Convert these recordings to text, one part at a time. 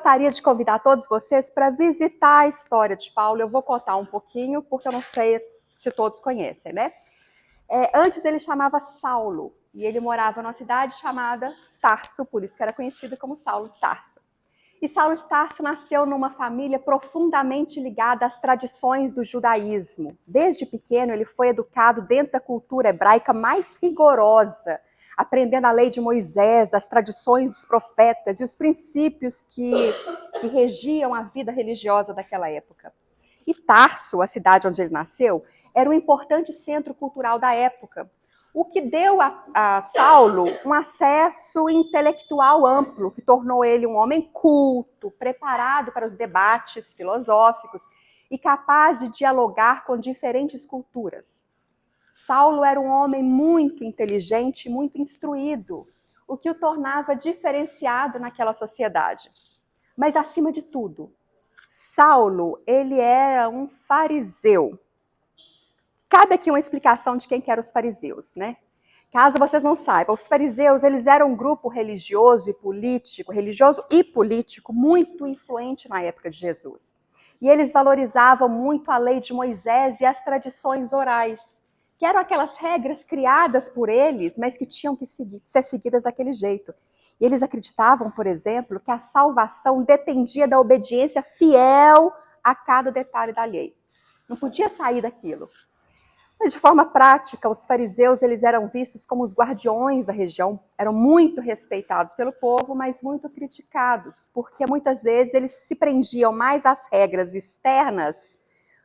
gostaria de convidar todos vocês para visitar a história de Paulo. Eu vou contar um pouquinho, porque eu não sei se todos conhecem, né? Antes ele chamava Saulo, e ele morava numa cidade chamada Tarso, por isso que era conhecido como Saulo de Tarso. E Saulo de Tarso nasceu numa família profundamente ligada às tradições do judaísmo. Desde pequeno ele foi educado dentro da cultura hebraica mais rigorosa, aprendendo a lei de Moisés, as tradições dos profetas e os princípios que regiam a vida religiosa daquela época. E Tarso, a cidade onde ele nasceu, era um importante centro cultural da época, o que deu a Saulo um acesso intelectual amplo, que tornou ele um homem culto, preparado para os debates filosóficos e capaz de dialogar com diferentes culturas. Saulo era um homem muito inteligente e muito instruído, o que o tornava diferenciado naquela sociedade. Mas, acima de tudo, Saulo, ele era um fariseu. Cabe aqui uma explicação de quem eram os fariseus, né? Caso vocês não saibam, os fariseus, eles eram um grupo religioso e político muito influente na época de Jesus. E eles valorizavam muito a lei de Moisés e as tradições orais, que eram aquelas regras criadas por eles, mas que tinham que ser seguidas daquele jeito. E eles acreditavam, por exemplo, que a salvação dependia da obediência fiel a cada detalhe da lei. Não podia sair daquilo. Mas, de forma prática, os fariseus eles eram vistos como os guardiões da região, eram muito respeitados pelo povo, mas muito criticados, porque muitas vezes eles se prendiam mais às regras externas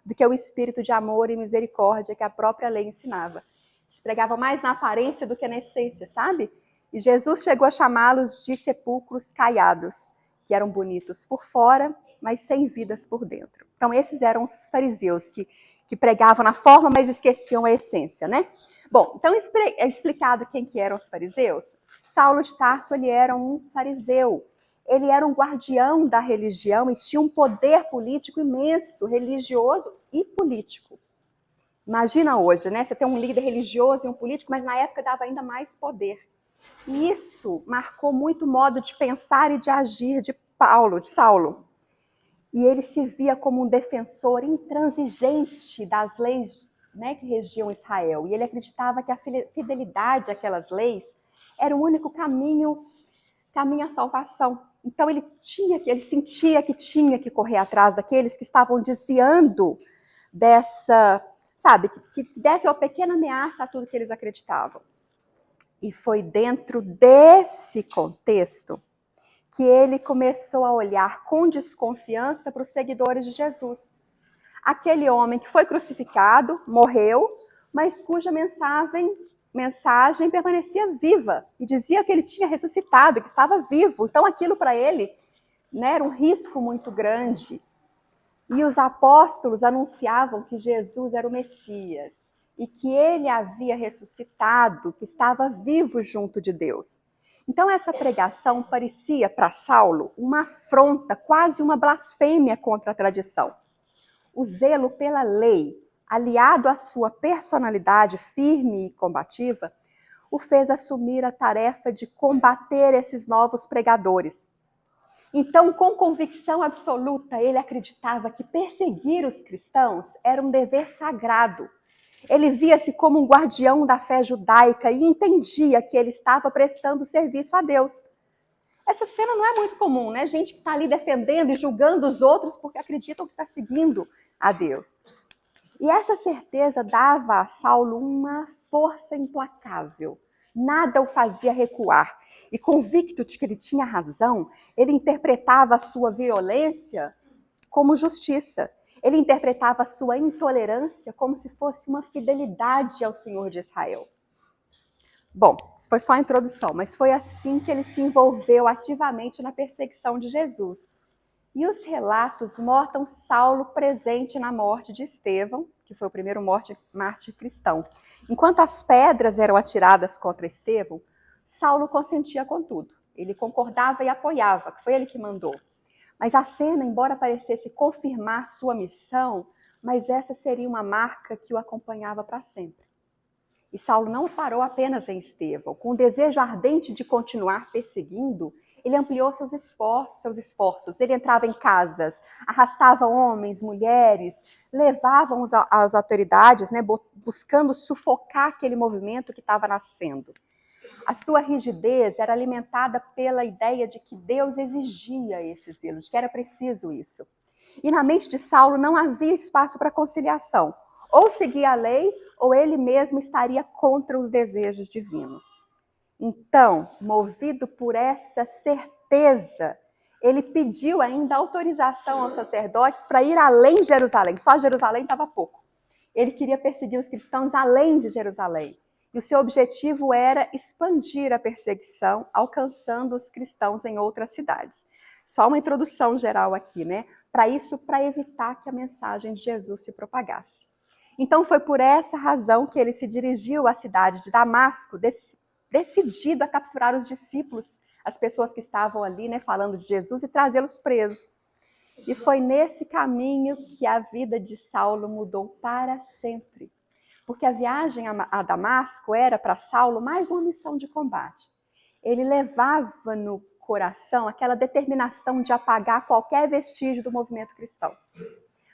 do que o espírito de amor e misericórdia que a própria lei ensinava. Eles pregavam mais na aparência do que na essência, sabe? E Jesus chegou a chamá-los de sepulcros caiados, que eram bonitos por fora, mas sem vidas por dentro. Então, esses eram os fariseus que pregavam na forma, mas esqueciam a essência, né? Bom, então é explicado quem que eram os fariseus. Saulo de Tarso, ele era um fariseu. Ele era um guardião da religião e tinha um poder político imenso, religioso e político. Imagina hoje, né? Você tem um líder religioso e um político, mas na época dava ainda mais poder. E isso marcou muito o modo de pensar e de agir de Saulo. E ele se via como um defensor intransigente das leis, né, que regiam Israel. E ele acreditava que a fidelidade àquelas leis era o único caminho à salvação. Então ele sentia que tinha que correr atrás daqueles que estavam desviando dessa, sabe, que desse uma pequena ameaça a tudo que eles acreditavam. E foi dentro desse contexto que ele começou a olhar com desconfiança para os seguidores de Jesus. Aquele homem que foi crucificado, morreu, mas cuja mensagem permanecia viva e dizia que ele tinha ressuscitado, que estava vivo. Então aquilo para ele, né, era um risco muito grande. E os apóstolos anunciavam que Jesus era o Messias e que ele havia ressuscitado, que estava vivo junto de Deus. Então essa pregação parecia para Saulo uma afronta, quase uma blasfêmia contra a tradição. O zelo pela lei, aliado à sua personalidade firme e combativa, o fez assumir a tarefa de combater esses novos pregadores. Então, com convicção absoluta, ele acreditava que perseguir os cristãos era um dever sagrado. Ele via-se como um guardião da fé judaica e entendia que ele estava prestando serviço a Deus. Essa cena não é muito comum, né? Gente que está ali defendendo e julgando os outros porque acreditam que está seguindo a Deus. E essa certeza dava a Saulo uma força implacável. Nada o fazia recuar. E convicto de que ele tinha razão, ele interpretava a sua violência como justiça. Ele interpretava a sua intolerância como se fosse uma fidelidade ao Senhor de Israel. Bom, isso foi só a introdução, mas foi assim que ele se envolveu ativamente na perseguição de Jesus. E os relatos mostram Saulo presente na morte de Estevão, que foi o primeiro mártir cristão. Enquanto as pedras eram atiradas contra Estevão, Saulo consentia com tudo. Ele concordava e apoiava, que foi ele que mandou. Mas a cena, embora parecesse confirmar sua missão, mas essa seria uma marca que o acompanhava para sempre. E Saulo não parou apenas em Estevão. Com o desejo ardente de continuar perseguindo, Ele ampliou seus esforços. Ele entrava em casas, arrastava homens, mulheres, levavam as autoridades, né, buscando sufocar aquele movimento que estava nascendo. A sua rigidez era alimentada pela ideia de que Deus exigia esse zelo, de que era preciso isso. E na mente de Saulo não havia espaço para conciliação. Ou seguia a lei, ou ele mesmo estaria contra os desejos divinos. Então, movido por essa certeza, ele pediu ainda autorização aos sacerdotes para ir além de Jerusalém. Só Jerusalém estava pouco. Ele queria perseguir os cristãos além de Jerusalém. E o seu objetivo era expandir a perseguição, alcançando os cristãos em outras cidades. Só uma introdução geral aqui, né? Para isso, para evitar que a mensagem de Jesus se propagasse. Então, foi por essa razão que ele se dirigiu à cidade de Damasco, decidido a capturar os discípulos, as pessoas que estavam ali, né, falando de Jesus, e trazê-los presos. E foi nesse caminho que a vida de Saulo mudou para sempre. Porque a viagem a Damasco era para Saulo mais uma missão de combate. Ele levava no coração aquela determinação de apagar qualquer vestígio do movimento cristão.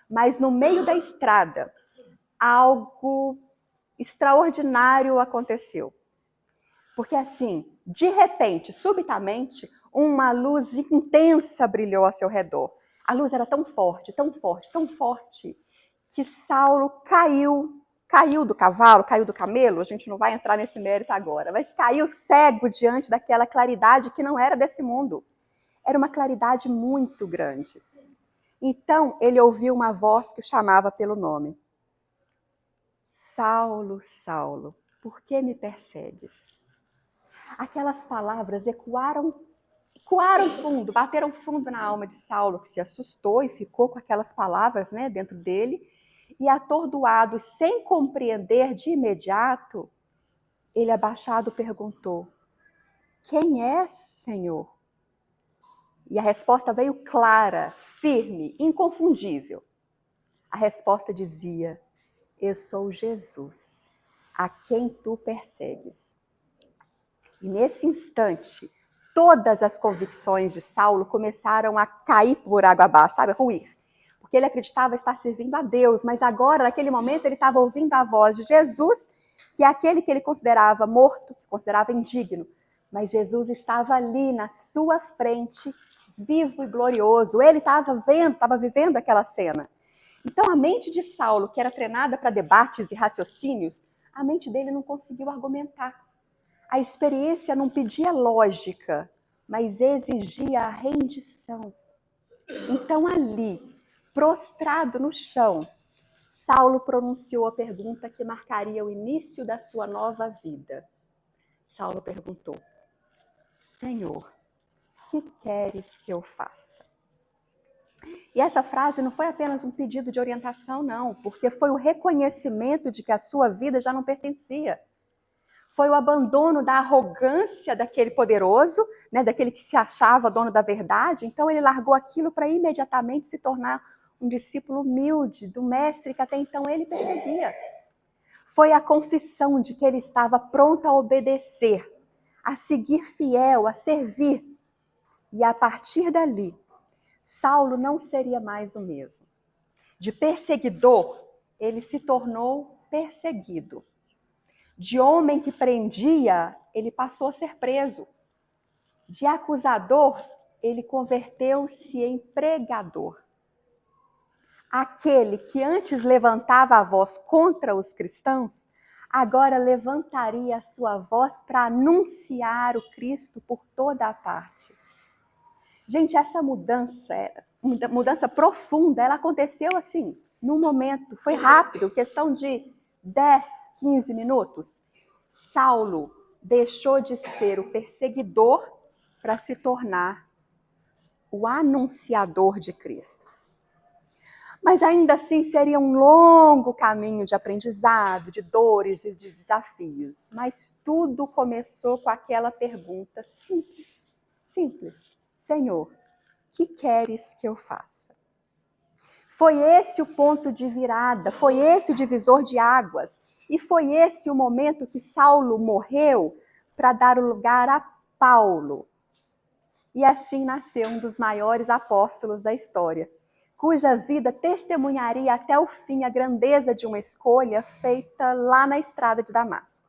Mas no meio da estrada, algo extraordinário aconteceu. Porque assim, de repente, subitamente, uma luz intensa brilhou ao seu redor. A luz era tão forte, tão forte, tão forte, que Saulo caiu do cavalo, caiu do camelo, a gente não vai entrar nesse mérito agora, mas caiu cego diante daquela claridade que não era desse mundo. Era uma claridade muito grande. Então, ele ouviu uma voz que o chamava pelo nome. Saulo, Saulo, por que me persegues? Aquelas palavras ecoaram fundo, bateram fundo na alma de Saulo, que se assustou e ficou com aquelas palavras, né, dentro dele. E atordoado, sem compreender de imediato, ele abaixado perguntou: quem és, Senhor? E a resposta veio clara, firme, inconfundível. A resposta dizia: eu sou Jesus, a quem tu persegues. E nesse instante, todas as convicções de Saulo começaram a cair por água abaixo, sabe, a ruir. Porque ele acreditava estar servindo a Deus, mas agora, naquele momento, ele estava ouvindo a voz de Jesus, que é aquele que ele considerava morto, que considerava indigno. Mas Jesus estava ali na sua frente, vivo e glorioso. Ele estava vivendo aquela cena. Então a mente de Saulo, que era treinada para debates e raciocínios, a mente dele não conseguiu argumentar. A experiência não pedia lógica, mas exigia a rendição. Então ali, prostrado no chão, Saulo pronunciou a pergunta que marcaria o início da sua nova vida. Saulo perguntou: Senhor, que queres que eu faça? E essa frase não foi apenas um pedido de orientação, não, porque foi o reconhecimento de que a sua vida já não pertencia. Foi o abandono da arrogância daquele poderoso, né, daquele que se achava dono da verdade. Então ele largou aquilo para imediatamente se tornar um discípulo humilde do mestre que até então ele perseguia. Foi a confissão de que ele estava pronto a obedecer, a seguir fiel, a servir. E a partir dali, Saulo não seria mais o mesmo. De perseguidor, ele se tornou perseguido. De homem que prendia, ele passou a ser preso. De acusador, ele converteu-se em pregador. Aquele que antes levantava a voz contra os cristãos, agora levantaria a sua voz para anunciar o Cristo por toda a parte. Gente, essa mudança profunda, ela aconteceu assim, num momento, foi rápido, questão de 10, 15 minutos. Saulo deixou de ser o perseguidor para se tornar o anunciador de Cristo. Mas ainda assim seria um longo caminho de aprendizado, de dores, de desafios. Mas tudo começou com aquela pergunta simples. Senhor, que queres que eu faça? Foi esse o ponto de virada, foi esse o divisor de águas. E foi esse o momento que Saulo morreu para dar o lugar a Paulo. E assim nasceu um dos maiores apóstolos da história, cuja vida testemunharia até o fim a grandeza de uma escolha feita lá na estrada de Damasco.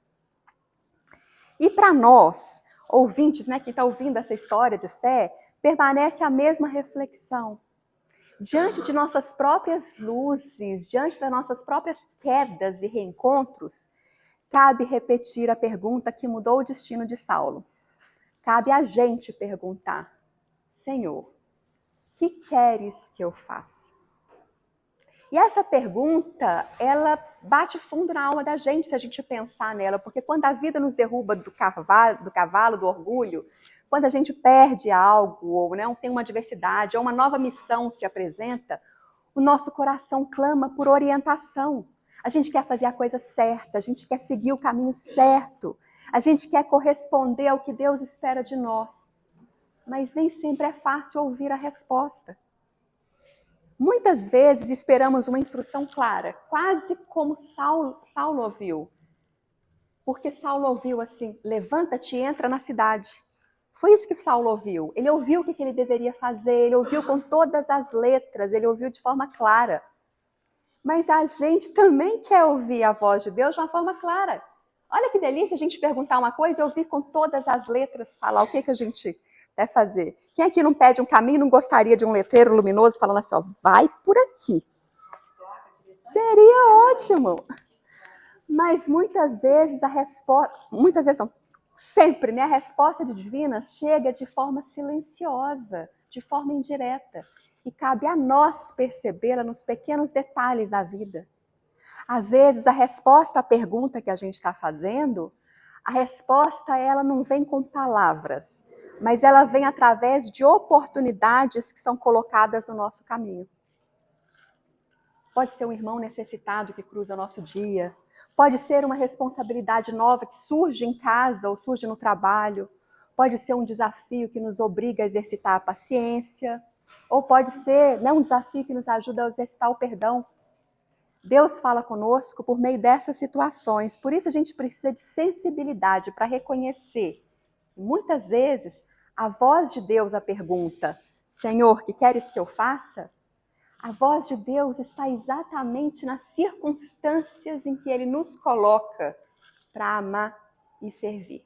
E para nós, ouvintes, né, que está ouvindo essa história de fé, permanece a mesma reflexão. Diante de nossas próprias luzes, diante das nossas próprias quedas e reencontros, cabe repetir a pergunta que mudou o destino de Saulo. Cabe a gente perguntar: Senhor, que queres que eu faça? E essa pergunta, ela bate fundo na alma da gente, se a gente pensar nela, porque quando a vida nos derruba do cavalo, do orgulho, quando a gente perde algo, ou não tem uma adversidade, ou uma nova missão se apresenta, o nosso coração clama por orientação. A gente quer fazer a coisa certa, a gente quer seguir o caminho certo, a gente quer corresponder ao que Deus espera de nós. Mas nem sempre é fácil ouvir a resposta. Muitas vezes esperamos uma instrução clara, quase como Saulo ouviu. Porque Saulo ouviu assim: levanta-te e entra na cidade. Foi isso que Saulo ouviu. Ele ouviu o que ele deveria fazer, ele ouviu com todas as letras, ele ouviu de forma clara. Mas a gente também quer ouvir a voz de Deus de uma forma clara. Olha que delícia a gente perguntar uma coisa e ouvir com todas as letras falar o que a gente deve fazer. Quem aqui não pede um caminho não gostaria de um letreiro luminoso falando assim, ó, vai por aqui. Seria ótimo. Mas muitas vezes sempre, né, a resposta divina chega de forma silenciosa, de forma indireta. E cabe a nós percebê-la nos pequenos detalhes da vida. Às vezes, a resposta à pergunta que a gente está fazendo, a resposta ela não vem com palavras, mas ela vem através de oportunidades que são colocadas no nosso caminho. Pode ser um irmão necessitado que cruza o nosso dia, pode ser uma responsabilidade nova que surge em casa ou surge no trabalho, pode ser um desafio que nos obriga a exercitar a paciência, ou pode ser um desafio que nos ajuda a exercitar o perdão. Deus fala conosco por meio dessas situações, por isso a gente precisa de sensibilidade para reconhecer. Muitas vezes, a voz de Deus a pergunta, Senhor, que queres que eu faça? A voz de Deus está exatamente nas circunstâncias em que Ele nos coloca para amar e servir.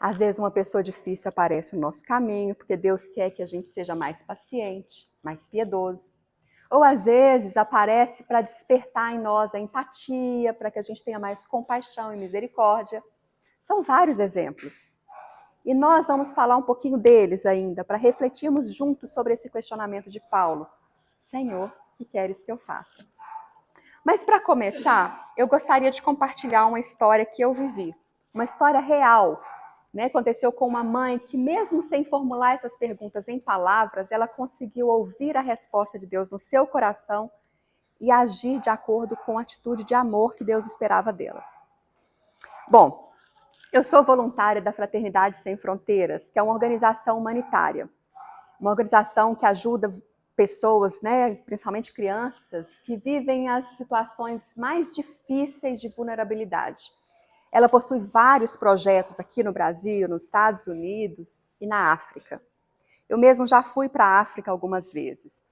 Às vezes uma pessoa difícil aparece no nosso caminho, porque Deus quer que a gente seja mais paciente, mais piedoso. Ou às vezes aparece para despertar em nós a empatia, para que a gente tenha mais compaixão e misericórdia. São vários exemplos. E nós vamos falar um pouquinho deles ainda, para refletirmos juntos sobre esse questionamento de Paulo. Senhor, o que queres que eu faça? Mas para começar, eu gostaria de compartilhar uma história que eu vivi. Uma história real, né? Aconteceu com uma mãe que, mesmo sem formular essas perguntas em palavras, ela conseguiu ouvir a resposta de Deus no seu coração e agir de acordo com a atitude de amor que Deus esperava delas. Bom, eu sou voluntária da Fraternidade Sem Fronteiras, que é uma organização humanitária. Uma organização que ajuda pessoas, né, principalmente crianças, que vivem as situações mais difíceis de vulnerabilidade. Ela possui vários projetos aqui no Brasil, nos Estados Unidos e na África. Eu mesmo já fui para a África algumas vezes.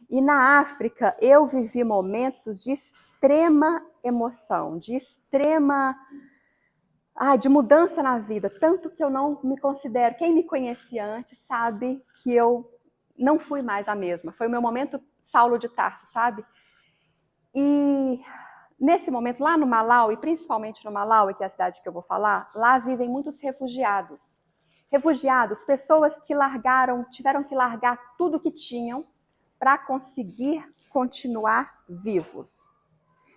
E na África eu vivi momentos de extrema emoção, de mudança na vida, tanto que eu não me considero, quem me conhecia antes sabe que eu não fui mais a mesma. Foi o meu momento Saulo de Tarso, sabe? E nesse momento, lá no Malawi, principalmente no Malawi, que é a cidade que eu vou falar, lá vivem muitos refugiados. Refugiados, pessoas que tiveram que largar tudo que tinham para conseguir continuar vivos.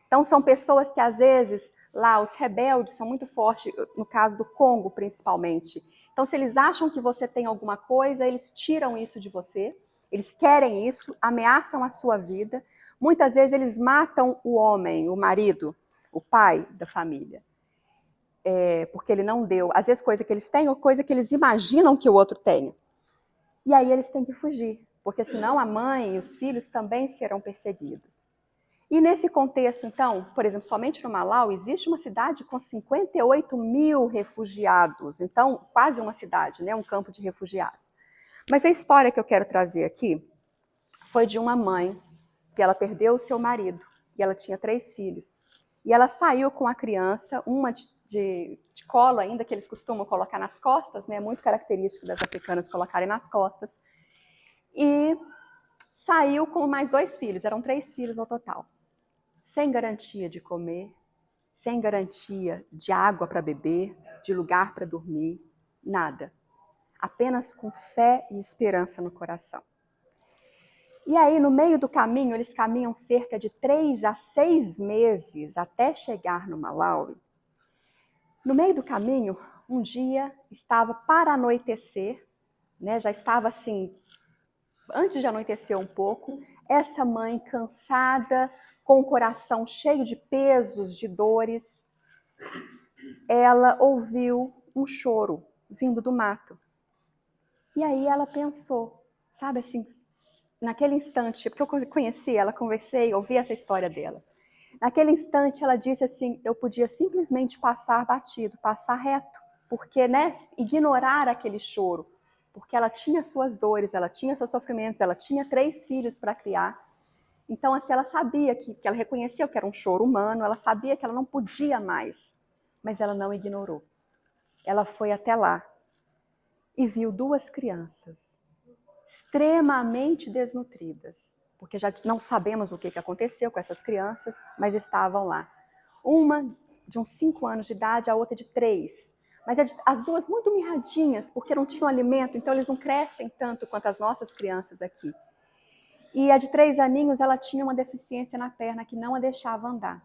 Então, são pessoas que, às vezes, lá os rebeldes são muito fortes, no caso do Congo, principalmente. Então, se eles acham que você tem alguma coisa, eles tiram isso de você, eles querem isso, ameaçam a sua vida. Muitas vezes, eles matam o homem, o marido, o pai da família, porque ele não deu, às vezes, coisa que eles têm ou coisa que eles imaginam que o outro tenha. E aí, eles têm que fugir, porque senão a mãe e os filhos também serão perseguidos. E nesse contexto, então, por exemplo, somente no Malau, existe uma cidade com 58 mil refugiados. Então, quase uma cidade, né? Um campo de refugiados. Mas a história que eu quero trazer aqui foi de uma mãe que ela perdeu o seu marido e ela tinha 3 filhos. E ela saiu com a criança, uma de cola ainda, que eles costumam colocar nas costas, né? Muito característico das africanas colocarem nas costas. E saiu com mais 2 filhos, eram 3 filhos no total. Sem garantia de comer, sem garantia de água para beber, de lugar para dormir, nada. Apenas com fé e esperança no coração. E aí, no meio do caminho, eles caminham cerca de 3 a 6 meses até chegar no Malawi. No meio do caminho, um dia estava para anoitecer, né? Já estava assim, antes de anoitecer um pouco, essa mãe cansada, com o coração cheio de pesos, de dores, ela ouviu um choro vindo do mato. E aí ela pensou, sabe assim, naquele instante, porque eu conheci ela, conversei, ouvi essa história dela. Naquele instante ela disse assim, eu podia simplesmente passar batido, passar reto, porque, né, ignorar aquele choro, porque ela tinha suas dores, ela tinha seus sofrimentos, ela tinha 3 filhos para criar. Então, assim, ela sabia que ela reconheceu que era um choro humano, ela sabia que ela não podia mais, mas ela não ignorou. Ela foi até lá e viu 2 crianças extremamente desnutridas, porque já não sabemos o que aconteceu com essas crianças, mas estavam lá. Uma de uns 5 anos de idade, a outra de 3. Mas as 2 muito mirradinhas, porque não tinham alimento, então eles não crescem tanto quanto as nossas crianças aqui. E a de 3 aninhos, ela tinha uma deficiência na perna que não a deixava andar.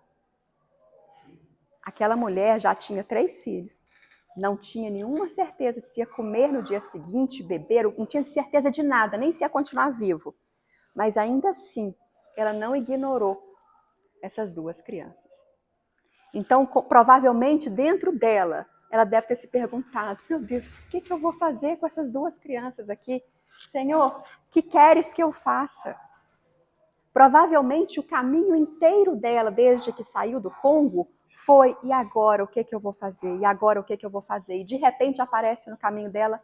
Aquela mulher já tinha 3 filhos, não tinha nenhuma certeza se ia comer no dia seguinte, beber, não tinha certeza de nada, nem se ia continuar vivo. Mas ainda assim, ela não ignorou essas 2 crianças. Então, provavelmente, dentro dela, ela deve ter se perguntado, meu Deus, o que eu vou fazer com essas 2 crianças aqui? Senhor, o que queres que eu faça? Provavelmente o caminho inteiro dela, desde que saiu do Congo, foi, e agora o que eu vou fazer? E agora o que eu vou fazer? E de repente aparece no caminho dela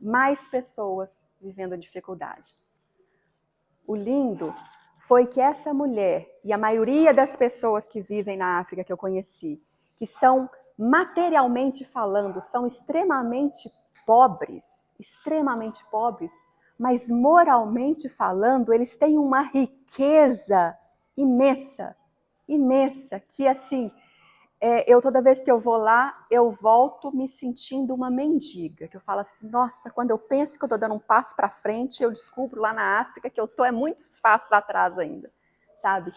mais pessoas vivendo dificuldade. O lindo foi que essa mulher, e a maioria das pessoas que vivem na África que eu conheci, que são materialmente falando, são extremamente pobres, mas moralmente falando, eles têm uma riqueza imensa, que assim, eu toda vez que eu vou lá, eu volto me sentindo uma mendiga, que eu falo assim, nossa, quando eu penso que eu estou dando um passo para frente, eu descubro lá na África que eu estou muitos passos atrás ainda, sabe?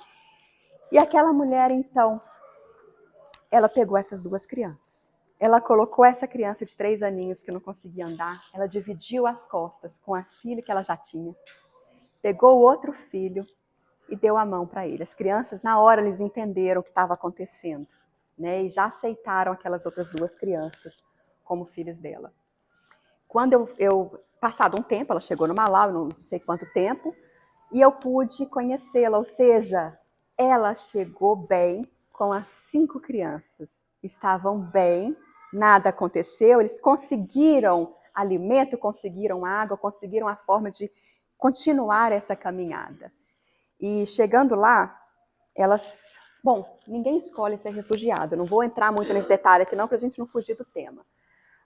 E aquela mulher, então, ela pegou essas 2 crianças. Ela colocou essa criança de 3 aninhos que não conseguia andar, ela dividiu as costas com a filha que ela já tinha, pegou o outro filho e deu a mão para ele. As crianças, na hora, eles entenderam o que estava acontecendo, né? E já aceitaram aquelas outras 2 crianças como filhos dela. Quando passado um tempo, ela chegou no Malau, não sei quanto tempo, e eu pude conhecê-la, ou seja, ela chegou bem com as 5 crianças. Estavam bem, nada aconteceu, eles conseguiram alimento, conseguiram água, conseguiram a forma de continuar essa caminhada. E chegando lá, elas... Bom, ninguém escolhe ser refugiado, não vou entrar muito nesse detalhe aqui não, para a gente não fugir do tema.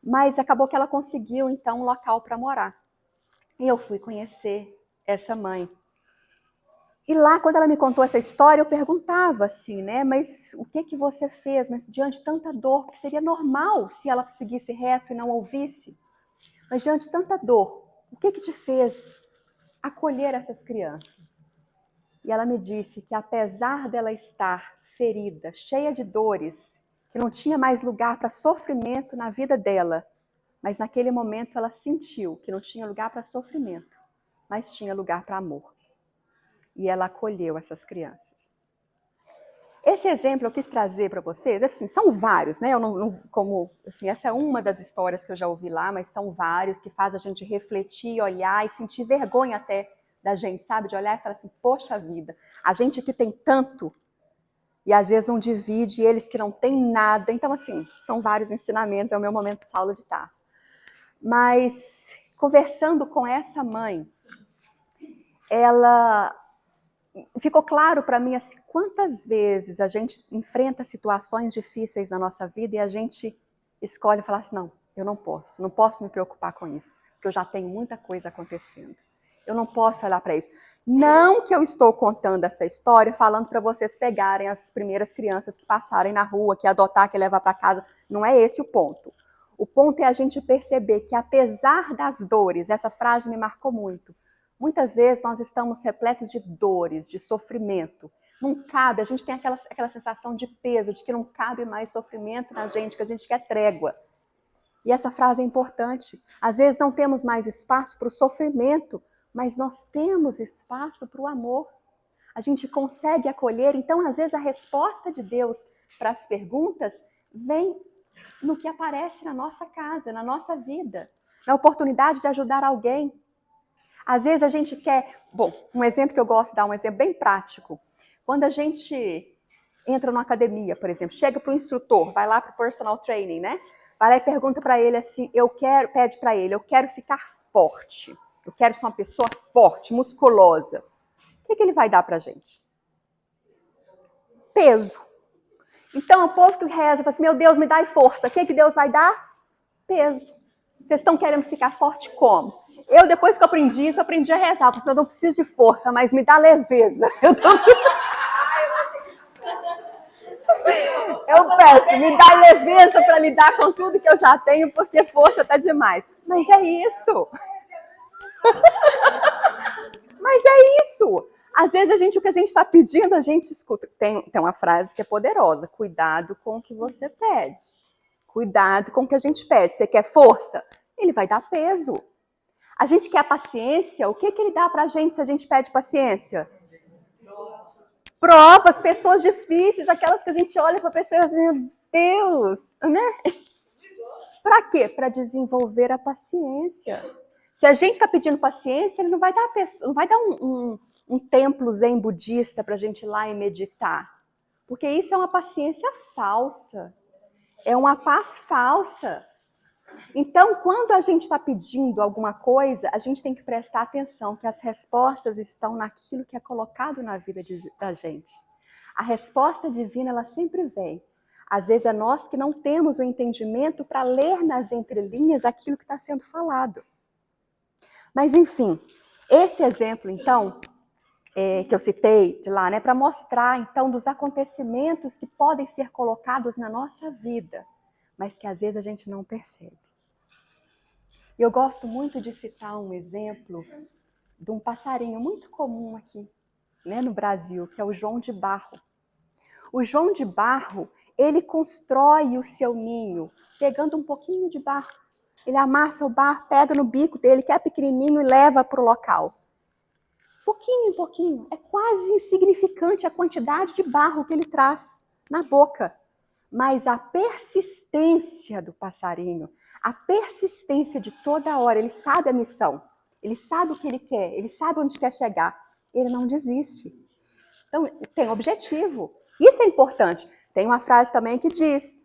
Mas acabou que ela conseguiu, então, um local para morar. E eu fui conhecer essa mãe. E lá, quando ela me contou essa história, eu perguntava assim, né? Mas o que você fez? Mas diante de tanta dor, que seria normal se ela seguisse reto e não ouvisse. Mas diante de tanta dor, o que te fez acolher essas crianças? E ela me disse que apesar dela estar ferida, cheia de dores, que não tinha mais lugar para sofrimento na vida dela, mas naquele momento ela sentiu que não tinha lugar para sofrimento, mas tinha lugar para amor. E ela acolheu essas crianças. Esse exemplo eu quis trazer para vocês, assim, são vários, né? Eu não, como, assim, essa é uma das histórias que eu já ouvi lá, mas são vários que faz a gente refletir, olhar e sentir vergonha até da gente, sabe? De olhar e falar assim, poxa vida, a gente que tem tanto e às vezes não divide, eles que não têm nada. Então, assim, são vários ensinamentos, é o meu momento de Saulo de Tarso. Mas, conversando com essa mãe, ela... ficou claro para mim assim, quantas vezes a gente enfrenta situações difíceis na nossa vida e a gente escolhe falar assim, não, eu não posso me preocupar com isso, porque eu já tenho muita coisa acontecendo. Eu não posso olhar para isso. Não que eu estou contando essa história falando para vocês pegarem as primeiras crianças que passarem na rua, que adotar, que levar para casa. Não é esse o ponto. O ponto é a gente perceber que apesar das dores, essa frase me marcou muito, muitas vezes nós estamos repletos de dores, de sofrimento. Não cabe, a gente tem aquela sensação de peso, de que não cabe mais sofrimento na gente, que a gente quer trégua. E essa frase é importante. Às vezes não temos mais espaço para o sofrimento, mas nós temos espaço para o amor. A gente consegue acolher, então às vezes a resposta de Deus para as perguntas vem no que aparece na nossa casa, na nossa vida, na oportunidade de ajudar alguém. Às vezes a gente quer... Bom, um exemplo que eu gosto de dar, um exemplo bem prático. Quando a gente entra numa academia, por exemplo, chega para o instrutor, vai lá para o personal training, né? Vai lá e pergunta para ele assim, pede para ele, eu quero ficar forte. Eu quero ser uma pessoa forte, musculosa. O que ele vai dar para a gente? Peso. Então, o povo que reza, fala assim, meu Deus, me dá força. O que Deus vai dar? Peso. Vocês estão querendo ficar forte como? Eu, depois que eu aprendi isso, aprendi a rezar. Eu não preciso de força, mas me dá leveza. Eu peço, me dá leveza para lidar com tudo que eu já tenho, porque força tá demais. Mas é isso. Mas é isso. Às vezes o que a gente está pedindo, a gente escuta. Tem uma frase que é poderosa. Cuidado com o que você pede. Cuidado com o que a gente pede. Você quer força? Ele vai dar peso. A gente quer paciência. O que ele dá pra gente se a gente pede paciência? Provas, pessoas difíceis, aquelas que a gente olha para a pessoa e diz, meu Deus, né? Para quê? Para desenvolver a paciência. Se a gente está pedindo paciência, ele não vai dar um templo zen budista para a gente ir lá e meditar. Porque isso é uma paciência falsa. É uma paz falsa. Então, quando a gente está pedindo alguma coisa, a gente tem que prestar atenção que as respostas estão naquilo que é colocado na vida da gente. A resposta divina, ela sempre vem. Às vezes é nós que não temos o entendimento para ler nas entrelinhas aquilo que está sendo falado. Mas, enfim, esse exemplo, então, que eu citei de lá, né, para mostrar, então, dos acontecimentos que podem ser colocados na nossa vida, mas que às vezes a gente não percebe. Eu gosto muito de citar um exemplo de um passarinho muito comum aqui, né, no Brasil, que é o João de Barro. O João de Barro, ele constrói o seu ninho pegando um pouquinho de barro. Ele amassa o barro, pega no bico dele, que é pequenininho, e leva para o local. Pouquinho em pouquinho. É quase insignificante a quantidade de barro que ele traz na boca. Mas a persistência do passarinho, a persistência de toda hora, ele sabe a missão, ele sabe o que ele quer, ele sabe onde quer chegar, ele não desiste. Então, tem objetivo. Isso é importante. Tem uma frase também que diz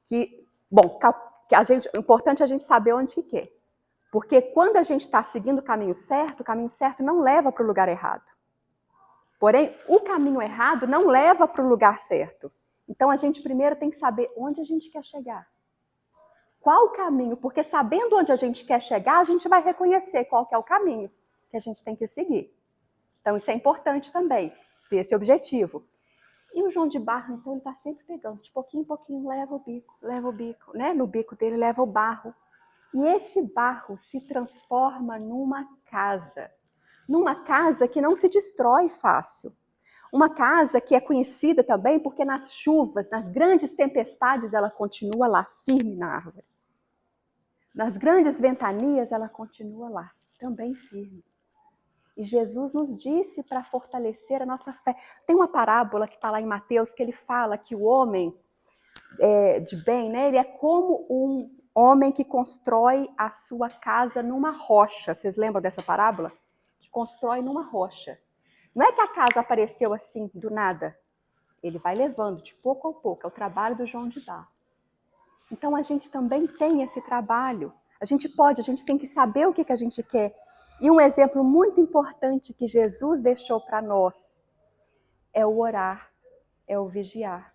que, bom, que é importante a gente saber onde que quer. Porque quando a gente está seguindo o caminho certo não leva para o lugar errado. Porém, o caminho errado não leva para o lugar certo. Então, a gente primeiro tem que saber onde a gente quer chegar. Qual o caminho? Porque sabendo onde a gente quer chegar, a gente vai reconhecer qual que é o caminho que a gente tem que seguir. Então, isso é importante também, ter esse objetivo. E o João de Barro, então, ele está sempre pegando, de pouquinho em pouquinho, leva o bico, né? No bico dele leva o barro. E esse barro se transforma numa casa que não se destrói fácil. Uma casa que é conhecida também porque nas chuvas, nas grandes tempestades, ela continua lá, firme na árvore. Nas grandes ventanias, ela continua lá, também firme. E Jesus nos disse para fortalecer a nossa fé. Tem uma parábola que está lá em Mateus, que ele fala que o homem de bem, né, ele é como um homem que constrói a sua casa numa rocha. Vocês lembram dessa parábola? que constrói numa rocha. Não é que a casa apareceu assim, do nada. Ele vai levando de pouco a pouco. É o trabalho do João de Barro. Então a gente também tem esse trabalho. A gente tem que saber o que a gente quer. E um exemplo muito importante que Jesus deixou para nós é o orar, é o vigiar.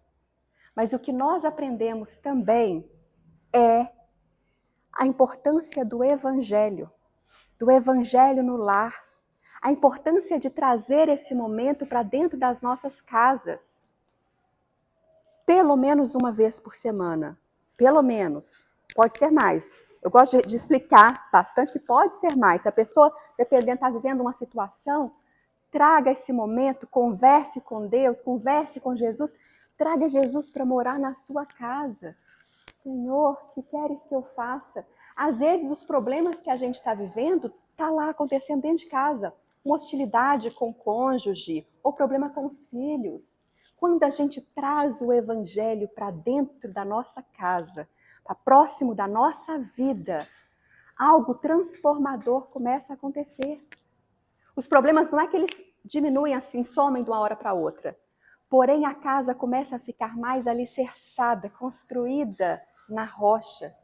Mas o que nós aprendemos também é a importância do evangelho no lar, a importância de trazer esse momento para dentro das nossas casas. Pelo menos uma vez por semana. Pelo menos. Pode ser mais. Eu gosto de explicar bastante que pode ser mais. Se a pessoa, dependendo, está vivendo uma situação, traga esse momento, converse com Deus, converse com Jesus, traga Jesus para morar na sua casa. Senhor, o que queres que eu faça? Às vezes os problemas que a gente está vivendo tá lá acontecendo dentro de casa. Uma hostilidade com o cônjuge, ou problema com os filhos. Quando a gente traz o evangelho para dentro da nossa casa, para próximo da nossa vida, algo transformador começa a acontecer. Os problemas não é que eles diminuem assim, somem de uma hora para outra. Porém, a casa começa a ficar mais alicerçada, construída na rocha.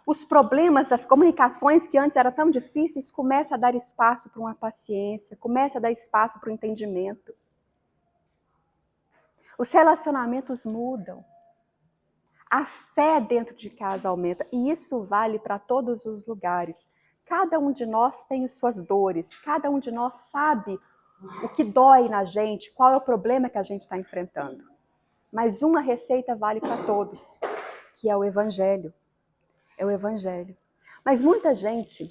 Os problemas, as comunicações que antes eram tão difíceis, começam a dar espaço para uma paciência, começa a dar espaço para o entendimento. Os relacionamentos mudam. A fé dentro de casa aumenta. E isso vale para todos os lugares. Cada um de nós tem as suas dores. Cada um de nós sabe o que dói na gente, qual é o problema que a gente está enfrentando. Mas uma receita vale para todos, que é o evangelho. É o evangelho. Mas muita gente,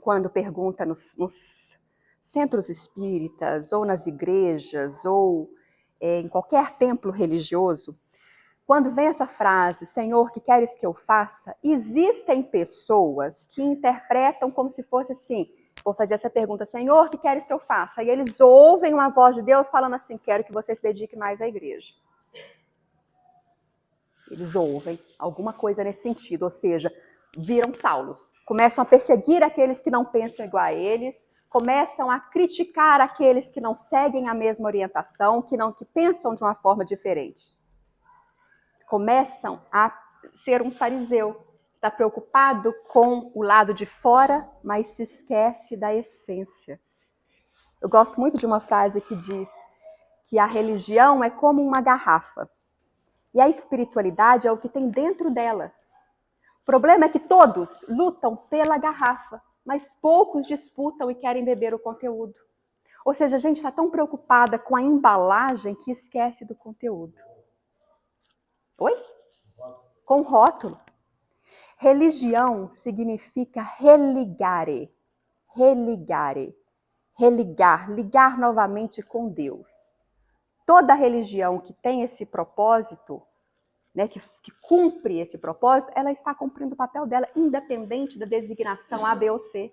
quando pergunta nos centros espíritas, ou nas igrejas, ou em qualquer templo religioso, quando vem essa frase, Senhor, que queres que eu faça? Existem pessoas que interpretam como se fosse assim, vou fazer essa pergunta, Senhor, que queres que eu faça? E eles ouvem uma voz de Deus falando assim, quero que você se dedique mais à igreja. Eles ouvem alguma coisa nesse sentido, ou seja, viram Saulos. Começam a perseguir aqueles que não pensam igual a eles, começam a criticar aqueles que não seguem a mesma orientação, que pensam de uma forma diferente. Começam a ser um fariseu, está preocupado com o lado de fora, mas se esquece da essência. Eu gosto muito de uma frase que diz que a religião é como uma garrafa e a espiritualidade é o que tem dentro dela. O problema é que todos lutam pela garrafa, mas poucos disputam e querem beber o conteúdo. Ou seja, a gente está tão preocupada com a embalagem que esquece do conteúdo. Oi? Com rótulo. Religião significa religare. Religare. Religar, ligar novamente com Deus. Toda religião que tem esse propósito, né, que cumpre esse propósito, ela está cumprindo o papel dela, independente da designação A, B ou C.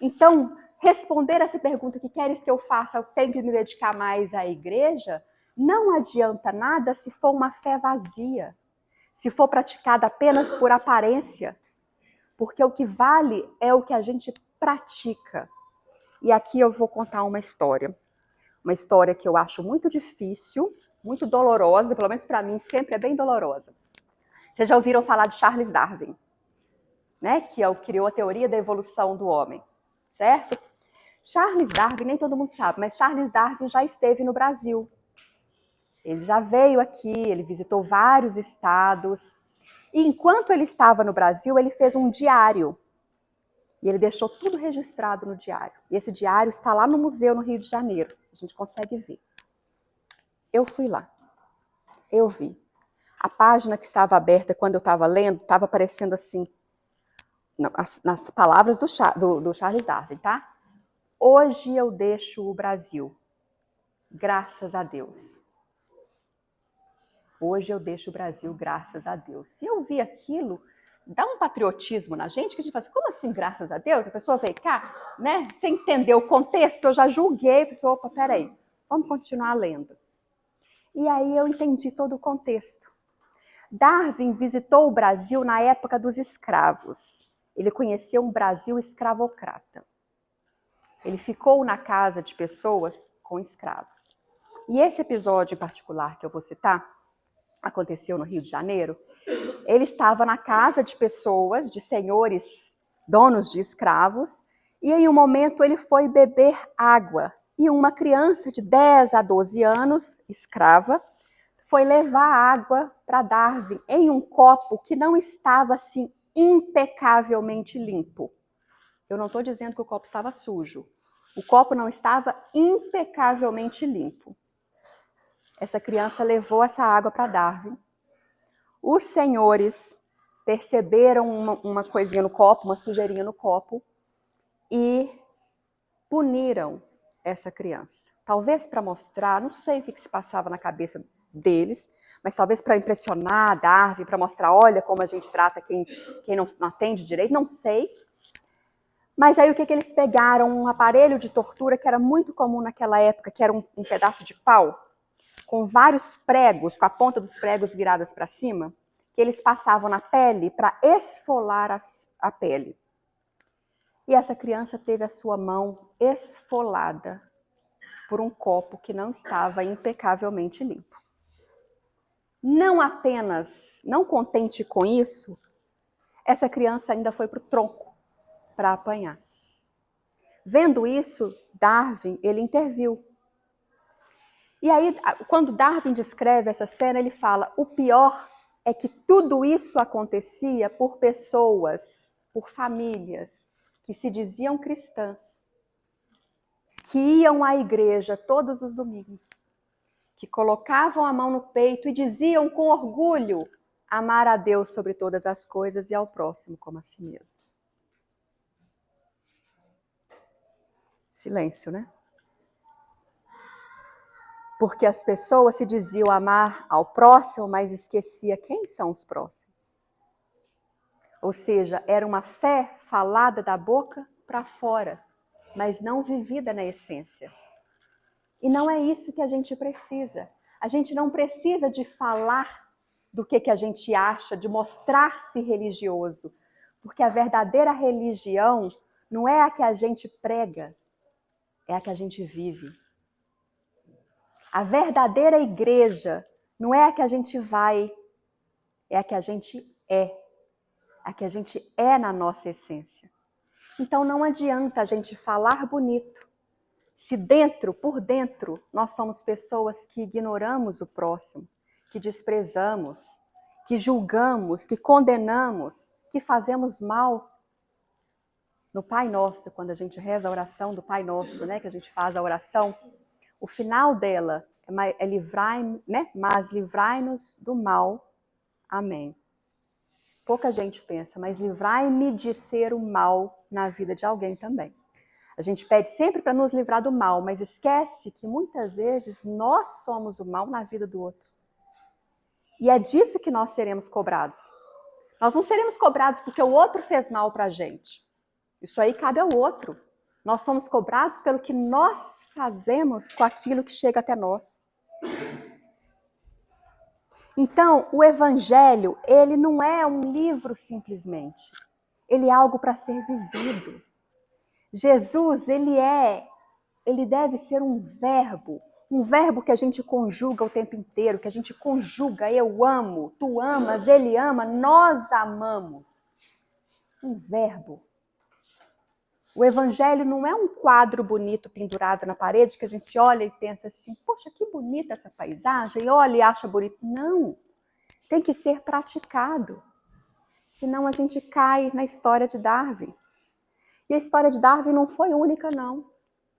Então, responder essa pergunta, que queres que eu faça, eu tenho que me dedicar mais à igreja, não adianta nada se for uma fé vazia, se for praticada apenas por aparência, porque o que vale é o que a gente pratica. E aqui eu vou contar uma história que eu acho muito difícil, muito dolorosa, pelo menos para mim sempre é bem dolorosa. Vocês já ouviram falar de Charles Darwin, né? Que criou a teoria da evolução do homem, certo? Charles Darwin, nem todo mundo sabe, mas Charles Darwin já esteve no Brasil. Ele já veio aqui, ele visitou vários estados. E enquanto ele estava no Brasil, ele fez um diário. E ele deixou tudo registrado no diário. E esse diário está lá no museu no Rio de Janeiro. A gente consegue ver. Eu fui lá. Eu vi. A página que estava aberta quando eu estava lendo, estava aparecendo assim, nas palavras do Charles Darwin, tá? Hoje eu deixo o Brasil. Graças a Deus. Hoje eu deixo o Brasil, graças a Deus. Se eu vi aquilo, dá um patriotismo na gente, que a gente fala assim, como assim, graças a Deus? A pessoa veio cá, né? Sem entender o contexto, eu já julguei, falei, opa, peraí, vamos continuar lendo. E aí eu entendi todo o contexto. Darwin visitou o Brasil na época dos escravos. Ele conheceu um Brasil escravocrata. Ele ficou na casa de pessoas com escravos. E esse episódio em particular que eu vou citar, aconteceu no Rio de Janeiro. Ele estava na casa de pessoas, de senhores, donos de escravos, e em um momento ele foi beber água. E uma criança de 10 a 12 anos, escrava, foi levar água para Darwin em um copo que não estava assim impecavelmente limpo. Eu não estou dizendo que o copo estava sujo. O copo não estava impecavelmente limpo. Essa criança levou essa água para Darwin. Os senhores perceberam uma coisinha no copo, uma sujeirinha no copo, e puniram essa criança. Talvez para mostrar, não sei o que se passava na cabeça deles, mas talvez para impressionar Darwin, para mostrar, olha como a gente trata quem não atende direito, não sei. Mas aí o que eles pegaram? Um aparelho de tortura que era muito comum naquela época, que era um pedaço de pau, com vários pregos, com a ponta dos pregos viradas para cima, que eles passavam na pele para esfolar a pele. E essa criança teve a sua mão esfolada por um copo que não estava impecavelmente limpo. Não contente com isso, essa criança ainda foi para o tronco para apanhar. Vendo isso, Darwin, ele interviu. E aí, quando Darwin descreve essa cena, ele fala, o pior é que tudo isso acontecia por pessoas, por famílias, que se diziam cristãs, que iam à igreja todos os domingos, que colocavam a mão no peito e diziam com orgulho amar a Deus sobre todas as coisas e ao próximo como a si mesmo. Silêncio, né? Porque as pessoas se diziam amar ao próximo, mas esquecia quem são os próximos. Ou seja, era uma fé falada da boca para fora, mas não vivida na essência. E não é isso que a gente precisa. A gente não precisa de falar do que a gente acha, de mostrar-se religioso. Porque a verdadeira religião não é a que a gente prega, é a que a gente vive. A verdadeira igreja não é a que a gente vai, é a que a gente é. A que a gente é na nossa essência. Então não adianta a gente falar bonito, se por dentro, nós somos pessoas que ignoramos o próximo, que desprezamos, que julgamos, que condenamos, que fazemos mal. No Pai Nosso, quando a gente reza a oração do Pai Nosso, né, que a gente faz a oração, o final dela é livrai, né? Mas livrai-nos do mal. Amém. Pouca gente pensa, mas livrai-me de ser o mal na vida de alguém também. A gente pede sempre para nos livrar do mal, mas esquece que muitas vezes nós somos o mal na vida do outro. E é disso que nós seremos cobrados. Nós não seremos cobrados porque o outro fez mal para a gente. Isso aí cabe ao outro. Nós somos cobrados pelo que nós fazemos com aquilo que chega até nós. Então, o Evangelho, ele não é um livro simplesmente. Ele é algo para ser vivido. Jesus, ele deve ser um verbo que a gente conjuga o tempo inteiro, que a gente conjuga, eu amo, tu amas, ele ama, nós amamos. Um verbo. O Evangelho não é um quadro bonito pendurado na parede que a gente olha e pensa assim, poxa, que bonita essa paisagem, olha e acha bonito. Não, tem que ser praticado. Senão a gente cai na história de Darwin. E a história de Darwin não foi única, não.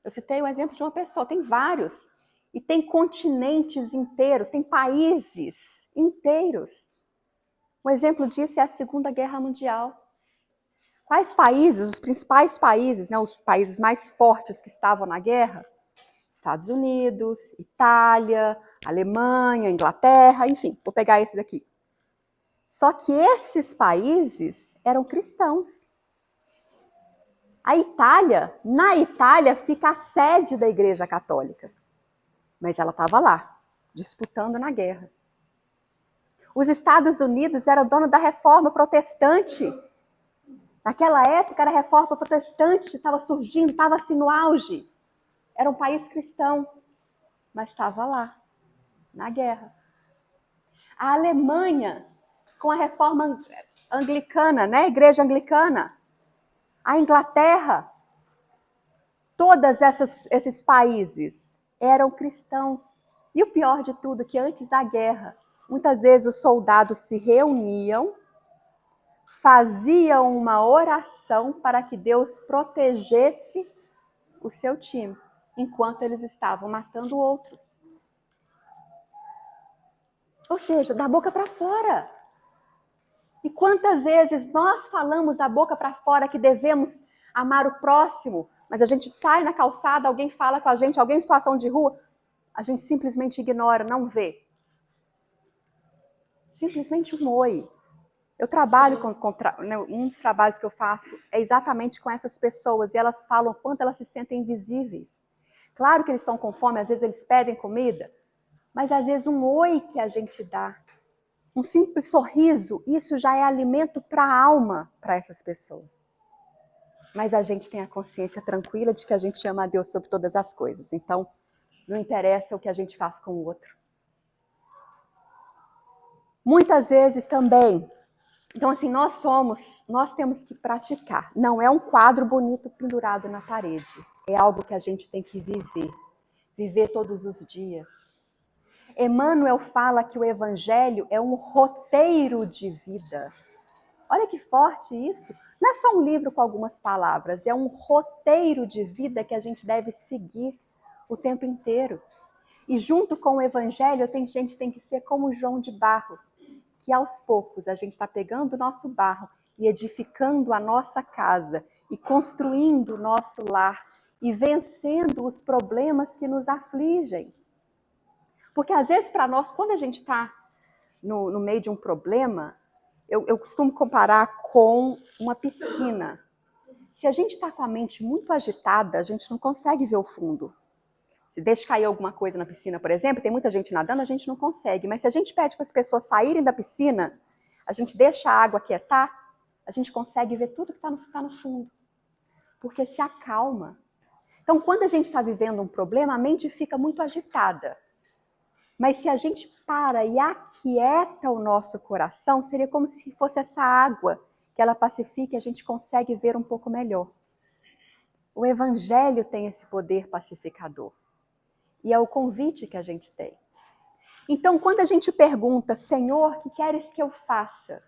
Eu citei o exemplo de uma pessoa, tem vários. E tem continentes inteiros, tem países inteiros. Um exemplo disso é a Segunda Guerra Mundial. Quais países, os principais países, né, os países mais fortes que estavam na guerra? Estados Unidos, Itália, Alemanha, Inglaterra, enfim, vou pegar esses aqui. Só que esses países eram cristãos. Na Itália fica a sede da Igreja Católica. Mas ela estava lá, disputando na guerra. Os Estados Unidos eram dono da Reforma Protestante. Naquela época, a reforma protestante estava surgindo, estava assim no auge. Era um país cristão, mas estava lá, na guerra. A Alemanha, com a reforma anglicana, né? Igreja anglicana. A Inglaterra, todos esses países eram cristãos. E o pior de tudo, que antes da guerra, muitas vezes os soldados se reuniam, faziam uma oração para que Deus protegesse o seu time, enquanto eles estavam matando outros. Ou seja, da boca para fora. E quantas vezes nós falamos da boca para fora que devemos amar o próximo, mas a gente sai na calçada, alguém fala com a gente, alguém em situação de rua, a gente simplesmente ignora, não vê. Simplesmente um oi. Eu trabalho um dos trabalhos que eu faço é exatamente com essas pessoas, e elas falam quanto elas se sentem invisíveis. Claro que eles estão com fome, às vezes eles pedem comida, mas às vezes um oi que a gente dá, um simples sorriso, isso já é alimento para a alma para essas pessoas. Mas a gente tem a consciência tranquila de que a gente ama a Deus sobre todas as coisas. Então, não interessa o que a gente faz com o outro. Muitas vezes também. Então, assim, nós temos que praticar. Não é um quadro bonito pendurado na parede. É algo que a gente tem que viver. Viver todos os dias. Emmanuel fala que o evangelho é um roteiro de vida. Olha que forte isso. Não é só um livro com algumas palavras, é um roteiro de vida que a gente deve seguir o tempo inteiro. E junto com o evangelho, a gente tem que ser como João de Barro, que aos poucos a gente está pegando o nosso barro e edificando a nossa casa e construindo o nosso lar e vencendo os problemas que nos afligem. Porque às vezes para nós, quando a gente está no meio de um problema, eu costumo comparar com uma piscina. Se a gente está com a mente muito agitada, a gente não consegue ver o fundo. Se deixa cair alguma coisa na piscina, por exemplo, tem muita gente nadando, a gente não consegue. Mas se a gente pede para as pessoas saírem da piscina, a gente deixa a água quietar, a gente consegue ver tudo que está no fundo. Porque se acalma. Então, quando a gente está vivendo um problema, a mente fica muito agitada. Mas se a gente para e aquieta o nosso coração, seria como se fosse essa água que ela pacifica e a gente consegue ver um pouco melhor. O Evangelho tem esse poder pacificador. E é o convite que a gente tem. Então, quando a gente pergunta, Senhor, o que queres que eu faça?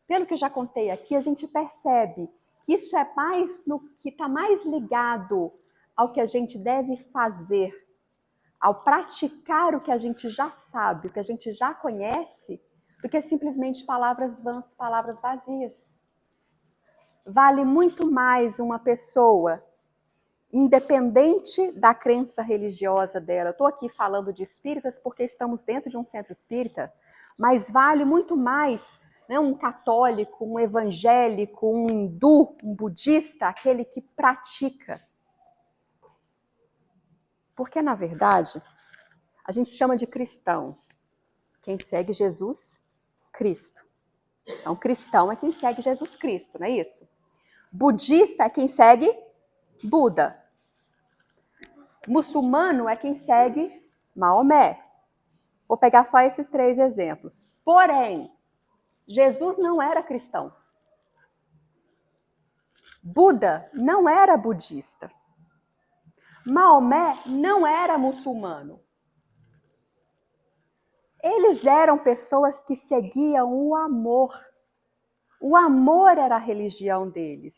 Pelo que eu já contei aqui, a gente percebe que isso é mais no que está mais ligado ao que a gente deve fazer, ao praticar o que a gente já sabe, o que a gente já conhece, do que simplesmente palavras vãs, palavras vazias. Vale muito mais uma pessoa, independente da crença religiosa dela. Eu estou aqui falando de espíritas porque estamos dentro de um centro espírita, mas vale muito mais, né, um católico, um evangélico, um hindu, um budista, aquele que pratica. Porque, na verdade, a gente chama de cristãos quem segue Jesus Cristo. Então, cristão é quem segue Jesus Cristo, não é isso? Budista é quem segue Buda. Muçulmano é quem segue Maomé. Vou pegar só esses 3 exemplos. Porém, Jesus não era cristão. Buda não era budista. Maomé não era muçulmano. Eles eram pessoas que seguiam o amor. O amor era a religião deles.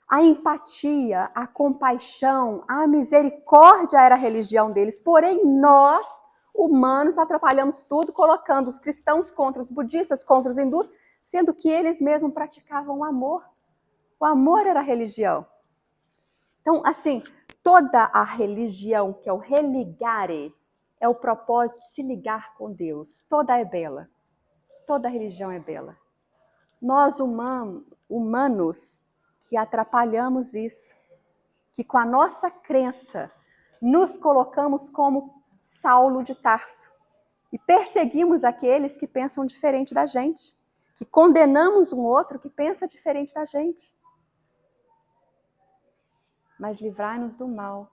A empatia, a compaixão, a misericórdia era a religião deles. Porém, nós, humanos, atrapalhamos tudo, colocando os cristãos contra os budistas, contra os hindus, sendo que eles mesmos praticavam o amor. O amor era a religião. Então, assim, toda a religião, que é o religare, é o propósito de se ligar com Deus. Toda é bela. Toda religião é bela. Nós, humanos, que atrapalhamos isso, que com a nossa crença nos colocamos como Saulo de Tarso e perseguimos aqueles que pensam diferente da gente, que condenamos um outro que pensa diferente da gente. mas livrai-nos do mal.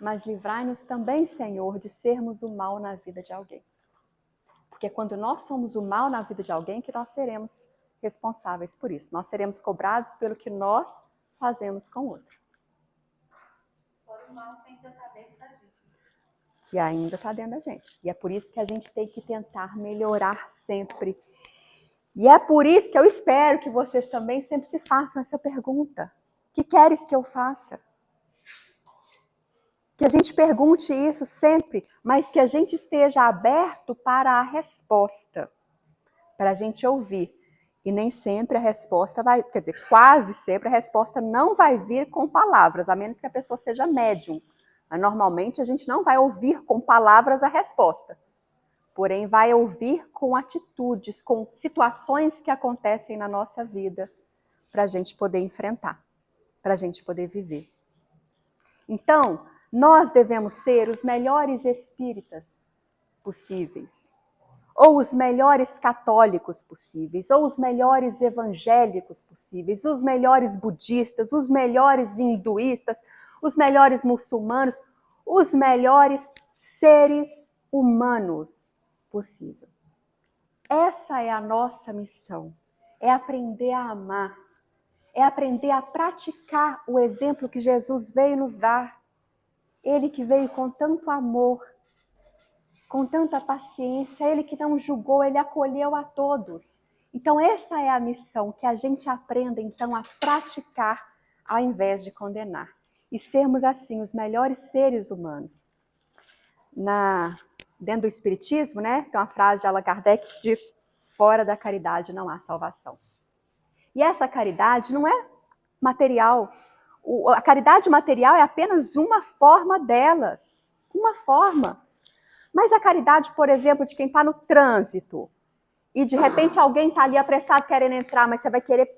Mas livrai-nos também, Senhor, de sermos o mal na vida de alguém. Porque quando nós somos o mal na vida de alguém, que nós seremos responsáveis por isso. Nós seremos cobrados pelo que nós fazemos com o outro. O mal que ainda está dentro da gente. Que ainda está dentro da gente. E é por isso que a gente tem que tentar melhorar sempre. E é por isso que eu espero que vocês também sempre se façam essa pergunta. O que queres que eu faça? Que a gente pergunte isso sempre, mas que a gente esteja aberto para a resposta, para a gente ouvir. E nem sempre a resposta vai, quer dizer, quase sempre a resposta não vai vir com palavras, a menos que a pessoa seja médium. Mas normalmente a gente não vai ouvir com palavras a resposta, porém vai ouvir com atitudes, com situações que acontecem na nossa vida, para a gente poder enfrentar, para a gente poder viver. Então, nós devemos ser os melhores espíritas possíveis, ou os melhores católicos possíveis, ou os melhores evangélicos possíveis, os melhores budistas, os melhores hinduístas, os melhores muçulmanos, os melhores seres humanos possível. Essa é a nossa missão, é aprender a amar, é aprender a praticar o exemplo que Jesus veio nos dar. Ele que veio com tanto amor, com tanta paciência, ele que não julgou, ele acolheu a todos. Então essa é a missão, que a gente aprenda então a praticar ao invés de condenar. E sermos assim os melhores seres humanos. Dentro do Espiritismo, né, tem uma frase de Allan Kardec que diz: fora da caridade não há salvação. E essa caridade não é material. A caridade material é apenas uma forma delas. Uma forma. Mas a caridade, por exemplo, de quem está no trânsito e de repente alguém está ali apressado querendo entrar, mas você vai querer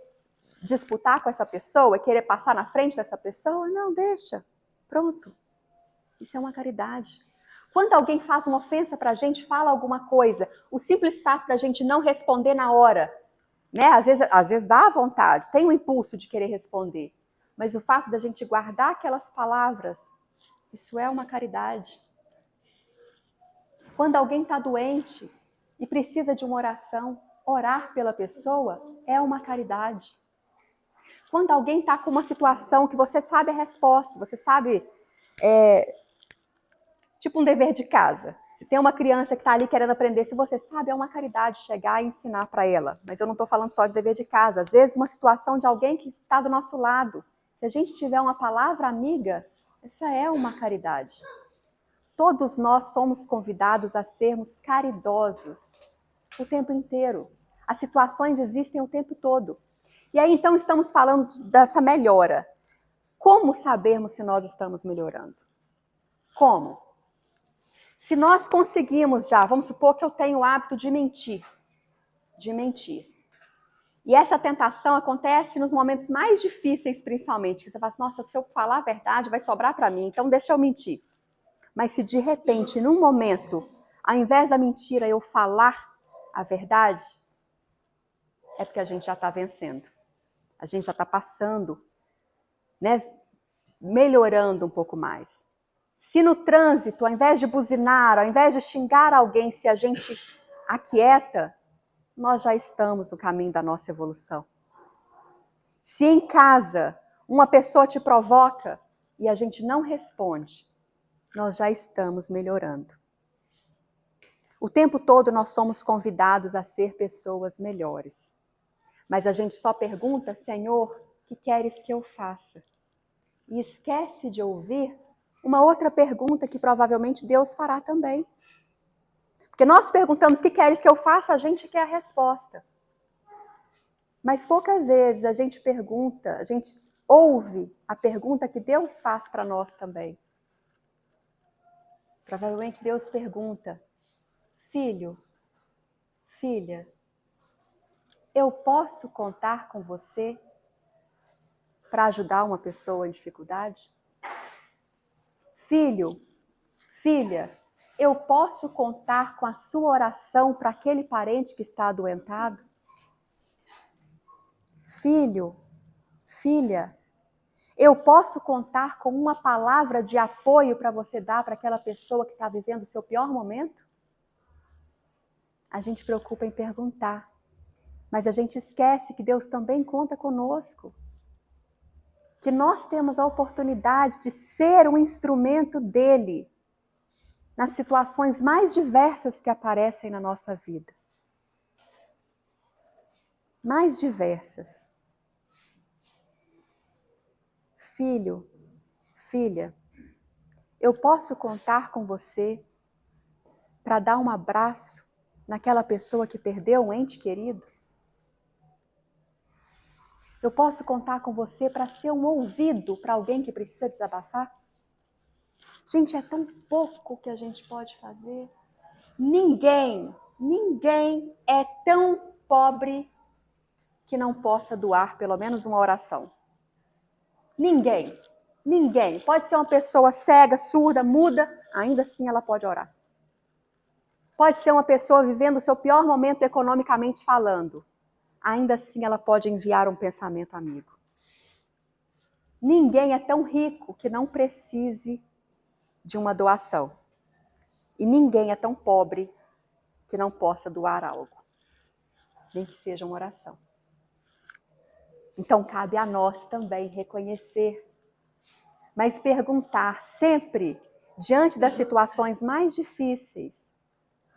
disputar com essa pessoa, querer passar na frente dessa pessoa? Não, deixa. Pronto. Isso é uma caridade. Quando alguém faz uma ofensa para a gente, fala alguma coisa, o simples fato da gente não responder na hora, né? Às vezes dá a vontade, tem o impulso de querer responder, mas o fato da gente guardar aquelas palavras, isso é uma caridade. Quando alguém está doente e precisa de uma oração, orar pela pessoa é uma caridade. Quando alguém está com uma situação que você sabe a resposta, você sabe, tipo um dever de casa. Se tem uma criança que está ali querendo aprender, se você sabe, é uma caridade chegar e ensinar para ela. Mas eu não estou falando só de dever de casa. Às vezes uma situação de alguém que está do nosso lado. Se a gente tiver uma palavra amiga, essa é uma caridade. Todos nós somos convidados a sermos caridosos o tempo inteiro. As situações existem o tempo todo. E aí, então, estamos falando dessa melhora. Como sabermos se nós estamos melhorando? Como? Se nós conseguimos já, vamos supor que eu tenho o hábito de mentir. E essa tentação acontece nos momentos mais difíceis, principalmente. Que você fala assim, nossa, se eu falar a verdade, vai sobrar para mim, então deixa eu mentir. Mas se de repente, num momento, ao invés da mentira eu falar a verdade, é porque a gente já está vencendo. A gente já está passando, né, melhorando um pouco mais. Se no trânsito, ao invés de buzinar, ao invés de xingar alguém, se a gente aquieta, nós já estamos no caminho da nossa evolução. Se em casa uma pessoa te provoca e a gente não responde, nós já estamos melhorando. O tempo todo nós somos convidados a ser pessoas melhores. Mas a gente só pergunta, Senhor, o que queres que eu faça? E esquece de ouvir uma outra pergunta que provavelmente Deus fará também. Porque nós perguntamos, o que queres que eu faça? A gente quer a resposta. Mas poucas vezes a gente pergunta, a gente ouve a pergunta que Deus faz para nós também. Provavelmente Deus pergunta, filho, filha, eu posso contar com você para ajudar uma pessoa em dificuldade? Filho, filha, eu posso contar com a sua oração para aquele parente que está adoentado? Filho, filha, Eu posso contar com uma palavra de apoio para você dar para aquela pessoa que está vivendo o seu pior momento? A gente preocupa em perguntar, mas a gente esquece que Deus também conta conosco. Que nós temos a oportunidade de ser um instrumento dele nas situações mais diversas que aparecem na nossa vida. Mais diversas. Filho, filha, eu posso contar com você para dar um abraço naquela pessoa que perdeu um ente querido? Eu posso contar com você para ser um ouvido para alguém que precisa desabafar? Gente, é tão pouco que a gente pode fazer. Ninguém é tão pobre que não possa doar pelo menos uma oração. Ninguém. Pode ser uma pessoa cega, surda, muda, ainda assim ela pode orar. Pode ser uma pessoa vivendo o seu pior momento economicamente falando. Ainda assim ela pode enviar um pensamento amigo. Ninguém é tão rico que não precise de uma doação. E ninguém é tão pobre que não possa doar algo. Nem que seja uma oração. Então cabe a nós também reconhecer, mas perguntar sempre, diante das situações mais difíceis,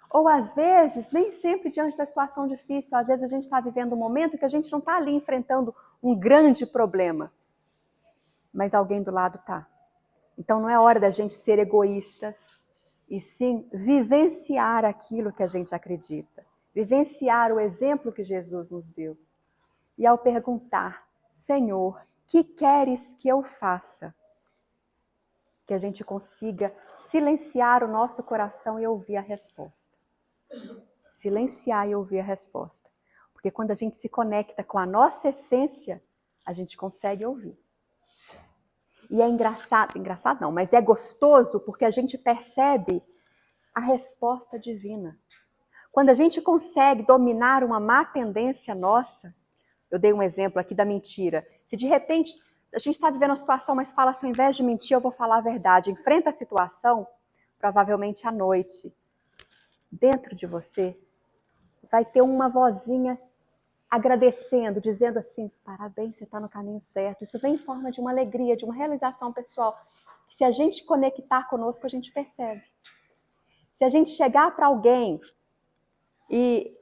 ou às vezes, nem sempre diante da situação difícil, às vezes a gente está vivendo um momento que a gente não está ali enfrentando um grande problema, mas alguém do lado está. Então não é hora da gente ser egoístas, e sim vivenciar aquilo que a gente acredita, vivenciar o exemplo que Jesus nos deu. E ao perguntar, Senhor, que queres que eu faça? Que a gente consiga silenciar o nosso coração e ouvir a resposta. Silenciar e ouvir a resposta. Porque quando a gente se conecta com a nossa essência, a gente consegue ouvir. E é engraçado não, mas é gostoso porque a gente percebe a resposta divina. Quando a gente consegue dominar uma má tendência nossa, eu dei um exemplo aqui da mentira. Se de repente a gente está vivendo uma situação, mas fala assim, ao invés de mentir, eu vou falar a verdade. Enfrenta a situação, provavelmente à noite. Dentro de você, vai ter uma vozinha agradecendo, dizendo assim, parabéns, você está no caminho certo. Isso vem em forma de uma alegria, de uma realização pessoal. Se a gente conectar conosco, a gente percebe. Se a gente chegar para alguém, e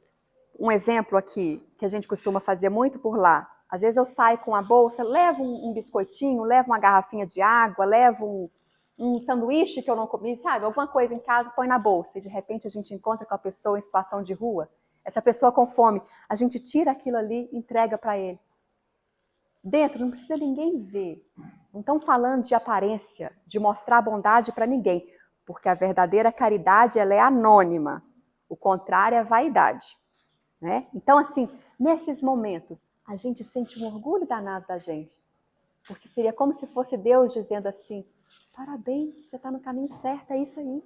um exemplo aqui, que a gente costuma fazer muito por lá, às vezes eu saio com a bolsa, levo um biscoitinho, levo uma garrafinha de água, levo um sanduíche que eu não comi, sabe? Alguma coisa em casa, põe na bolsa. E de repente a gente encontra com a pessoa em situação de rua. Essa pessoa com fome. A gente tira aquilo ali e entrega para ele. Dentro, não precisa ninguém ver. Não estão falando de aparência, de mostrar bondade para ninguém. Porque a verdadeira caridade, ela é anônima. O contrário é vaidade. Né? Então, assim, nesses momentos, a gente sente um orgulho danado da gente. Porque seria como se fosse Deus dizendo assim, parabéns, você está no caminho certo, é isso aí.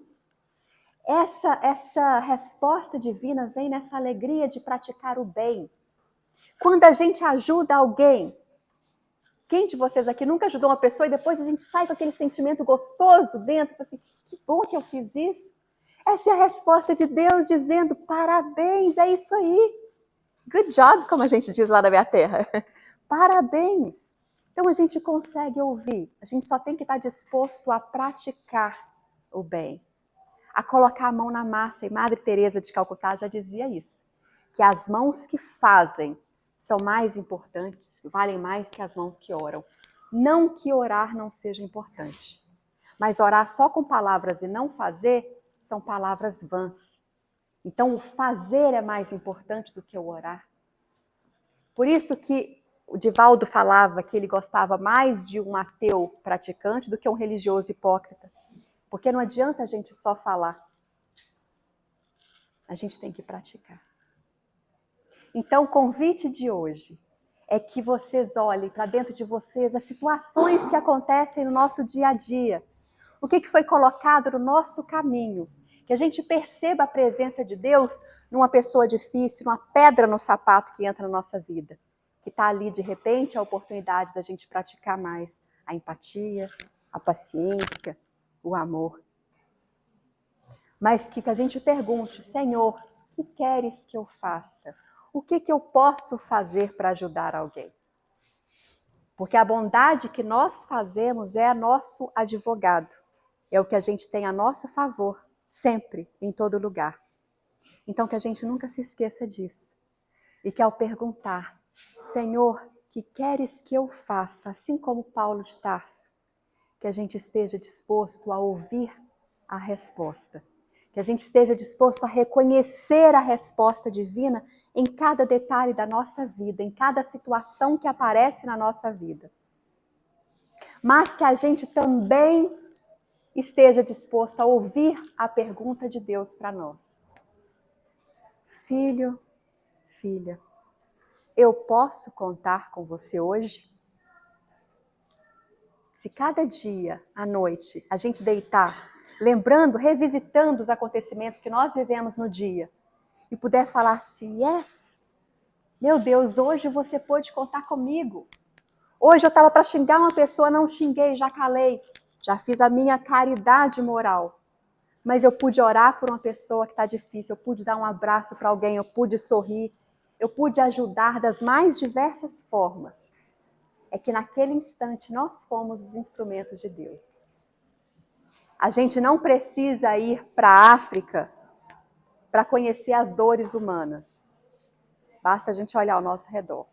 Essa resposta divina vem nessa alegria de praticar o bem. Quando a gente ajuda alguém, quem de vocês aqui nunca ajudou uma pessoa e depois a gente sai com aquele sentimento gostoso dentro, assim, que bom que eu fiz isso. Essa é a resposta de Deus dizendo, parabéns, é isso aí. Good job, como a gente diz lá na minha terra. Parabéns. Então a gente consegue ouvir, a gente só tem que estar disposto a praticar o bem, a colocar a mão na massa. E Madre Teresa de Calcutá já dizia isso, que as mãos que fazem são mais importantes, valem mais que as mãos que oram. Não que orar não seja importante, mas orar só com palavras e não fazer são palavras vãs. Então o fazer é mais importante do que o orar. Por isso que o Divaldo falava que ele gostava mais de um ateu praticante do que um religioso hipócrita. Porque não adianta a gente só falar. A gente tem que praticar. Então, o convite de hoje é que vocês olhem para dentro de vocês as situações que acontecem no nosso dia a dia. O que foi colocado no nosso caminho. Que a gente perceba a presença de Deus numa pessoa difícil, numa pedra no sapato que entra na nossa vida. Que está ali, de repente, a oportunidade da gente praticar mais a empatia, a paciência, o amor. Mas que a gente pergunte, Senhor, o que queres que eu faça? O que eu posso fazer para ajudar alguém? Porque a bondade que nós fazemos é nosso advogado. É o que a gente tem a nosso favor, sempre, em todo lugar. Então que a gente nunca se esqueça disso. E que ao perguntar, Senhor, que queres que eu faça, assim como Paulo de Tarso, que a gente esteja disposto a ouvir a resposta. Que a gente esteja disposto a reconhecer a resposta divina em cada detalhe da nossa vida, em cada situação que aparece na nossa vida. Mas que a gente também esteja disposto a ouvir a pergunta de Deus para nós. Filho, filha, eu posso contar com você hoje? Se cada dia, à noite, a gente deitar, lembrando, revisitando os acontecimentos que nós vivemos no dia, e puder falar assim, yes, meu Deus, hoje você pôde contar comigo. Hoje eu estava para xingar uma pessoa, não xinguei, já calei, já fiz a minha caridade moral. Mas eu pude orar por uma pessoa que está difícil, eu pude dar um abraço para alguém, eu pude sorrir, eu pude ajudar das mais diversas formas. É que naquele instante nós fomos os instrumentos de Deus. A gente não precisa ir para a África para conhecer as dores humanas. Basta a gente olhar ao nosso redor.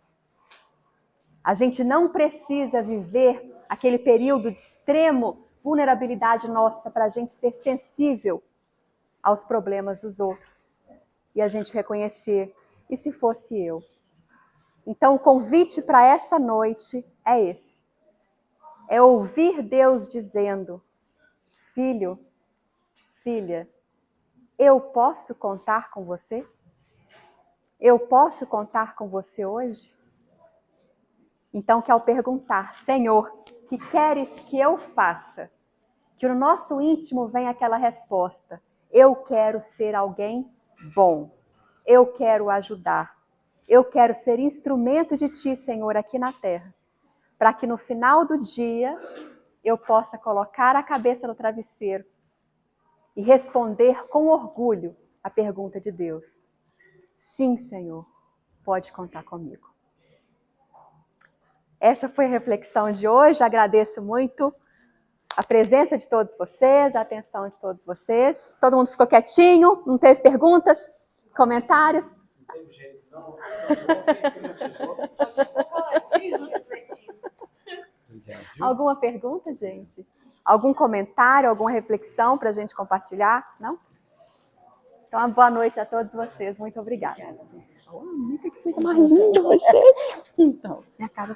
A gente não precisa viver aquele período de extremo vulnerabilidade nossa para a gente ser sensível aos problemas dos outros. E a gente reconhecer, e se fosse eu? Então o convite para essa noite é esse. É ouvir Deus dizendo, filho, filha, eu posso contar com você? Eu posso contar com você hoje? Então que ao perguntar, Senhor, que queres que eu faça? Que no nosso íntimo venha aquela resposta, eu quero ser alguém bom, eu quero ajudar, eu quero ser instrumento de Ti, Senhor, aqui na terra, para que no final do dia eu possa colocar a cabeça no travesseiro e responder com orgulho a pergunta de Deus. Sim, Senhor, pode contar comigo. Essa foi a reflexão de hoje, agradeço muito a presença de todos vocês, a atenção de todos vocês. Todo mundo ficou quietinho, não teve perguntas, comentários? Não teve jeito, não. Alguma pergunta, gente? Algum comentário, alguma reflexão para a gente compartilhar? Não? Então, uma boa noite a todos vocês. Muito obrigada. Que coisa mais linda vocês. Então. Minha casa